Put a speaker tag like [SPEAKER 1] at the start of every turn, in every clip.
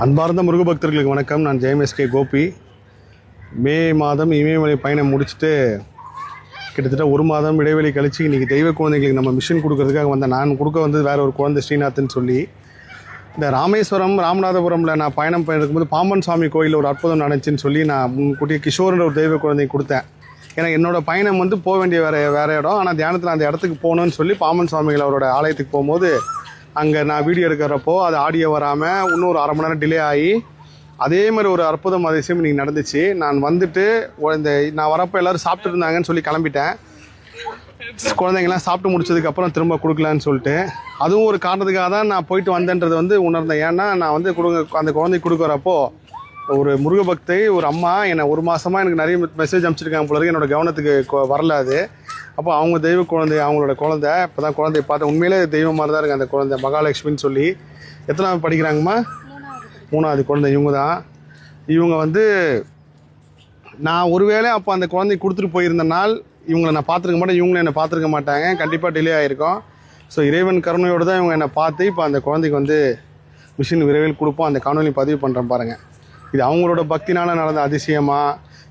[SPEAKER 1] அன்பார்ந்த முருக பக்தர்களுக்கு வணக்கம். நான் ஜெயம்எஸ்கே கோபி. மே மாதம் இமயமலை பயணம் முடிச்சுட்டு கிட்டத்தட்ட ஒரு மாதம் இடைவெளி கழித்து இன்றைக்கி தெய்வ குழந்தைங்களுக்கு நம்ம மிஷன் கொடுக்கறதுக்காக வந்தேன். நான் கொடுக்க வந்தது வேறு ஒரு குழந்தை ஸ்ரீநாத்னு சொல்லி. இந்த ராமேஸ்வரம் ராமநாதபுரமில் நான் பயணம் பண்ணிருக்கும்போது பாம்பன் சாமி கோயிலில் ஒரு அற்புதம் நடந்துச்சுன்னு சொல்லி நான் முன்கூட்டியே கிஷோர்ன்ற ஒரு தெய்வ குழந்தைக்கு கொடுத்தேன். ஏன்னா என்னோடய பயணம் போக வேண்டிய வேறு இடம், ஆனால் தியானத்தில் அந்த இடத்துக்கு போகணுன்னு சொல்லி பாம்பன் சுவாமிகள் அவரோட ஆலயத்துக்கு போகும்போது அங்கே நான் வீடியோ எடுக்கிறப்போ அது ஆடியோ வராமல் இன்னொரு அரை மணி நேரம் டிலே ஆகி அதே மாதிரி ஒரு அற்புதம் அதிசயம் இன்றைக்கி நடந்துச்சு. நான் வந்துட்டு நான் வரப்போ எல்லோரும் சாப்பிட்டு இருந்தாங்கன்னு சொல்லி கிளம்பிட்டேன். குழந்தைங்கள்லாம் சாப்பிட்டு முடிச்சதுக்கப்புறம் திரும்ப கொடுக்கலான்னு சொல்லிட்டு அதுவும் ஒரு காரணத்துக்காக தான் நான் போயிட்டு வந்தேன்றது உணர்ந்தேன். ஏன்னா நான் அந்த குழந்தைக்கு கொடுக்குறப்போ ஒரு முருக பக்தை ஒரு அம்மா என்னை ஒரு மாதமாக எனக்கு நிறைய மெசேஜ் அனுப்பிச்சிருக்காங்க போல இருக்கு. என்னோடய கவனத்துக்கு வரல அது. அப்போ அவங்க தெய்வ குழந்தை, அவங்களோட குழந்தை. இப்போ தான் குழந்தைய பார்த்தேன். உண்மையிலே தெய்வம் மாதிரி தான் இருக்குது அந்த குழந்தை. மகாலட்சுமின்னு சொல்லி. எத்தனாவது படிக்கிறாங்கம்மா? 3வது குழந்தை இவங்க தான். இவங்க நான் ஒருவேளை அப்போ அந்த குழந்தைக்கு கொடுத்துட்டு போயிருந்த நாள் இவங்களை நான் பார்த்துருக்க மாட்டேன், இவங்களும் என்னை பார்த்துருக்க மாட்டாங்க. கண்டிப்பாக டிலே ஆகிருக்கும். ஸோ இறைவன் கருணையோடு தான் இவங்க என்னை பார்த்து இப்போ அந்த குழந்தைக்கு மிஷின் விரைவில் கொடுப்போம். அந்த காணொலி பதிவு பண்ணுறேன் பாருங்கள். இது அவங்களோட பக்தினால நடந்த அதிசயமா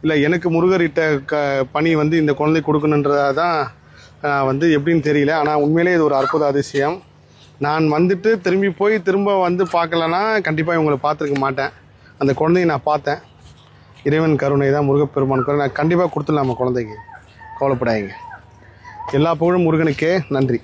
[SPEAKER 1] இல்லை எனக்கு முருகரிட்ட பணி இந்த குழந்தை கொடுக்கணுன்றதா தான் எப்படின்னு தெரியல. ஆனால் உண்மையிலே இது ஒரு அற்புத அதிசயம். நான் திரும்ப பார்க்கலன்னா கண்டிப்பாக இவங்களை பார்த்துருக்க மாட்டேன். அந்த குழந்தையை நான் பார்த்தேன். இறைவன் கருணை தான், முருகப்பெருமான் கருணை. நான் கண்டிப்பாக கொடுத்துடலாம் நம்ம குழந்தைக்கு. கவலைப்படாதீங்க. எல்லா புகழும் முருகனுக்கே. நன்றி.